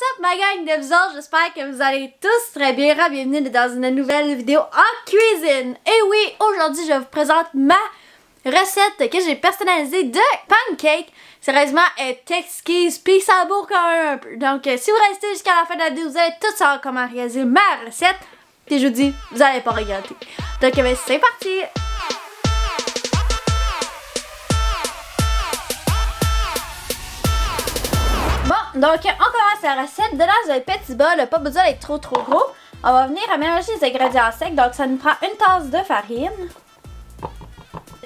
up ma gang de vous autres? J'espère que vous allez tous très bien. Bienvenue dans une nouvelle vidéo en cuisine. Et oui, aujourd'hui je vous présente ma recette que j'ai personnalisée de pancake. Sérieusement, elle est exquise, puis ça bourre quand même un peu. Donc si vous restez jusqu'à la fin de la vidéo, vous allez tout savoir comment réaliser ma recette. Puis je vous dis, vous n'allez pas regretter. Donc ben, c'est parti! Bon, donc on commence la recette. De là, vous avez petit bol, pas besoin d'être trop gros. On va venir à mélanger les ingrédients secs. Donc ça nous prend une tasse de farine,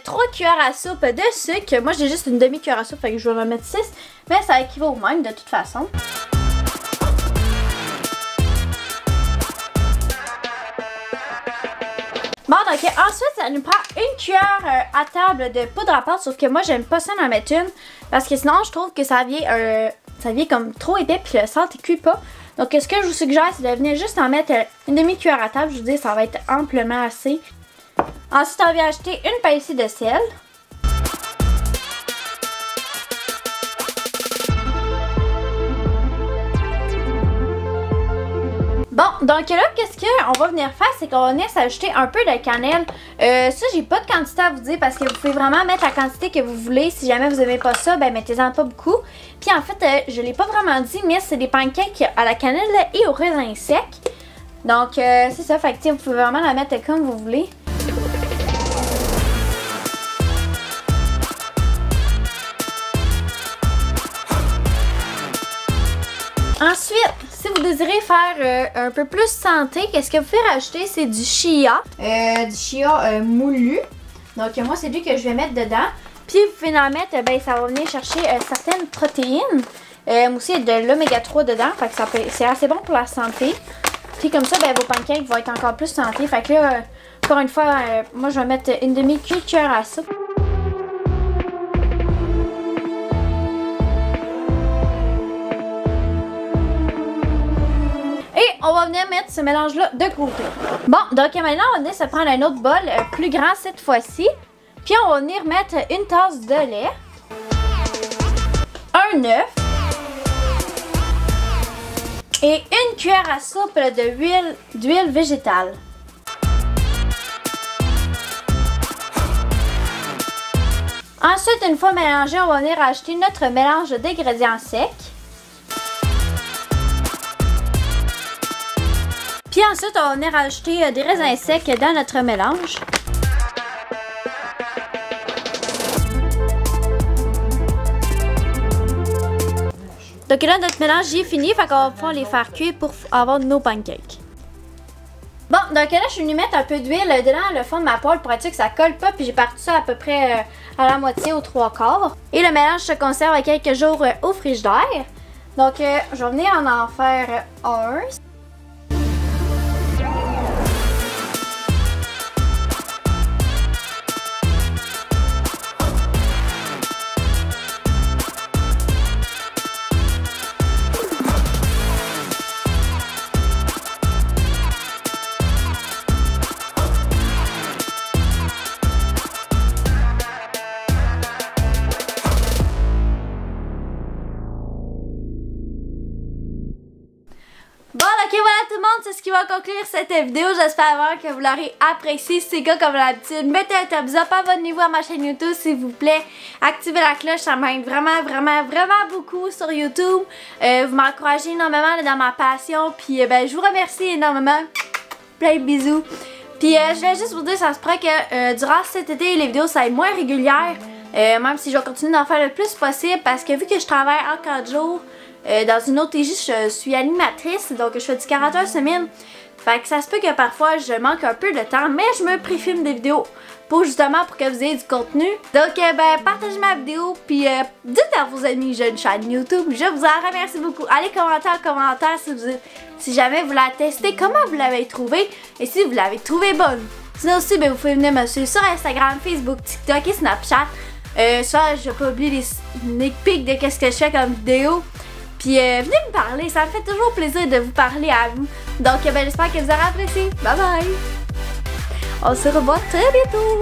3 cuillères à soupe de sucre. Moi j'ai juste une demi-cuillère à soupe, fait que je vais en mettre 6. Mais ça équivaut au même de toute façon. Bon, donc ensuite, ça nous prend une cuillère à table de poudre à pâte, sauf que moi, j'aime pas ça d'en mettre une, parce que sinon, je trouve que ça vient comme trop épais, puis le salt, il cuit pas. Donc, ce que je vous suggère, c'est de venir juste en mettre une demi-cuillère à table. Je vous dis, ça va être amplement assez. Ensuite, on vient ajouter une pincée de sel. Bon, donc là, qu'est-ce qu'on va venir faire, c'est qu'on va venir s'ajouter un peu de cannelle. Ça, j'ai pas de quantité à vous dire parce que vous pouvez vraiment mettre la quantité que vous voulez. Si jamais vous aimez pas ça, ben mettez-en pas beaucoup. Puis en fait, je l'ai pas vraiment dit, mais c'est des pancakes à la cannelle et au raisin sec. Donc, c'est ça, fait que vous pouvez vraiment la mettre comme vous voulez. Ensuite, si vous désirez faire un peu plus santé, qu'est-ce que vous pouvez rajouter? C'est du chia. Moulu. Donc moi, c'est lui que je vais mettre dedans. Puis vous pouvez en mettre, ben ça va venir chercher certaines protéines. Moi aussi, il y a de l'oméga 3 dedans. Fait que c'est assez bon pour la santé. Puis comme ça, ben vos pancakes vont être encore plus santé. Fait que là, encore une fois, moi je vais mettre une demi-cuillère à soupe. On va venir mettre ce mélange-là de côté. Bon, donc maintenant, on va venir se prendre un autre bol plus grand cette fois-ci. Puis on va venir mettre une tasse de lait, un œuf et une cuillère à soupe d'huile végétale. Ensuite, une fois mélangé, on va venir ajouter notre mélange d'ingrédients secs. Puis ensuite, on va venir ajouter des raisins secs dans notre mélange. Donc là, notre mélange est fini, fait qu'on va pouvoir les faire cuire pour avoir nos pancakes. Bon, donc là, je suis venue mettre un peu d'huile dans le fond de ma poêle pour être sûr que ça colle pas. Puis j'ai parti ça à peu près à la moitié, aux 3/4. Et le mélange se conserve quelques jours au frigidaire. Donc, je vais venir en faire un. Bon, ok, voilà tout le monde, c'est ce qui va conclure cette vidéo. J'espère vraiment que vous l'aurez apprécié. Si c'est le cas, comme d'habitude, mettez un thumbs up, abonnez-vous à ma chaîne YouTube s'il vous plaît. Activez la cloche, ça m'aide vraiment beaucoup sur YouTube. Vous m'encouragez énormément dans ma passion. Puis ben, je vous remercie énormément. Plein de bisous. Puis je voulais juste vous dire, ça se pourrait que durant cet été, les vidéos ça va être moins régulières. Même si je vais continuer d'en faire le plus possible. Parce que vu que je travaille en 4 jours, dans une autre TJ, je suis animatrice, donc je fais du 40 heures semaine. Fait que ça se peut que parfois je manque un peu de temps, mais je me pré-filme des vidéos pour justement pour que vous ayez du contenu. Donc ben partagez ma vidéo, puis dites à vos amis que j'ai une chaîne YouTube. Je vous en remercie beaucoup. Allez commenter en commentaire si jamais vous la testez, comment vous l'avez trouvé et si vous l'avez trouvé bonne. Sinon aussi, ben, vous pouvez venir me suivre sur Instagram, Facebook, TikTok et Snapchat. Soit je vais pas oublier les sneak peeks de qu'est-ce que je fais comme vidéo. Puis venez me parler, ça me fait toujours plaisir de vous parler à vous. Donc ben, j'espère que vous aurez apprécié. Bye bye! On se revoit très bientôt!